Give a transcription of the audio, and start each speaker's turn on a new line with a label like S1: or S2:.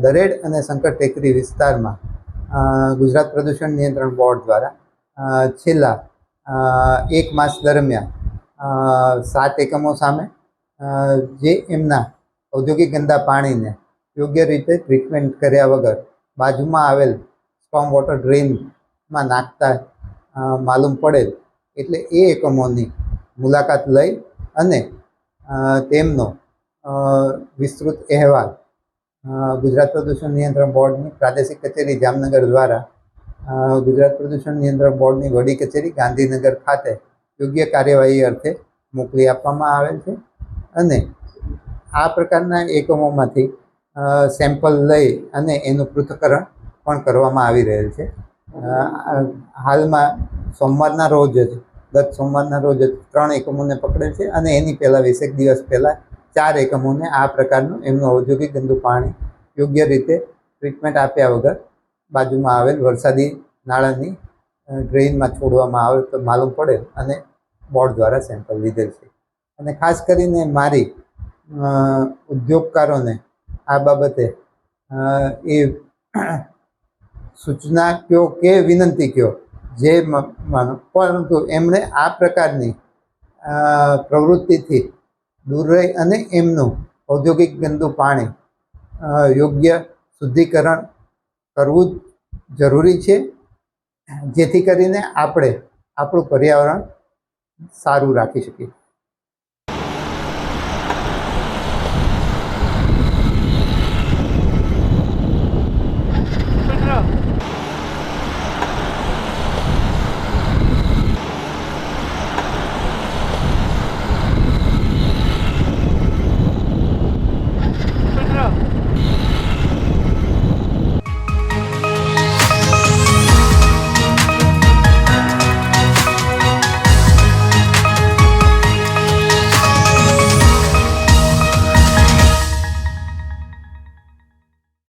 S1: દરેડ અને શંકર ટેકરી વિસ્તારમાં ગુજરાત પ્રદૂષણ નિયંત્રણ બોર્ડ દ્વારા છેલ્લા 1 માસ દરમિયાન 7 એકમો સામે જે એમના ઔદ્યોગિક ગંદા પાણીને યોગ્ય રીતે ટ્રીટમેન્ટ કર્યા વગર બાજુમાં આવેલ સ્ટોમ વોટર ડ્રેનમાં નાખતા માલુમ પડેલ, એટલે એ એકમોની મુલાકાત લઈ અને તેમનો વિસ્તૃત અહેવાલ ગુજરાત પ્રદૂષણ નિયંત્રણ બોર્ડની પ્રાદેશિક કચેરી જામનગર દ્વારા ગુજરાત પ્રદૂષણ નિયંત્રણ બોર્ડની વડી કચેરી ગાંધીનગર ખાતે યોગ્ય કાર્યવાહી અર્થે મોકલી આપવામાં આવેલ છે. અને આ પ્રકારના એકમોમાંથી સેમ્પલ લઈ અને એનું પૃથ્થકરણ પણ કરવામાં આવી રહેલ છે. હાલમાં સોમવારના રોજ જ ગત સોમવારના રોજ જ 3 એકમોને પકડેલ છે અને એની પહેલાં 20 દિવસ પહેલાં 4 એકમોને આ પ્રકારનું એમનું ઔદ્યોગિક ગંદુ પાણી યોગ્ય રીતે ટ્રીટમેન્ટ આપ્યા વગર બાજુમાં આવેલ વરસાદી નાળાની ડ્રેઇનમાં છોડવામાં આવે તો માલુમ પડે અને બોર્ડ દ્વારા સેમ્પલ લીધેલ છે. અને ખાસ કરીને મારી ઉદ્યોગકારોને આ બાબતે એ સૂચના કયો કે વિનંતી કયો જે માનો, પરંતુ એમણે આ પ્રકારની પ્રવૃત્તિથી દૂર રહી અને એમનું ઔદ્યોગિક ગંદુ પાણી યોગ્ય શુદ્ધિકરણ કરવું જરૂરી છે, જેથી કરીને આપણે આપણું પર્યાવરણ સારું રાખી શકીએ.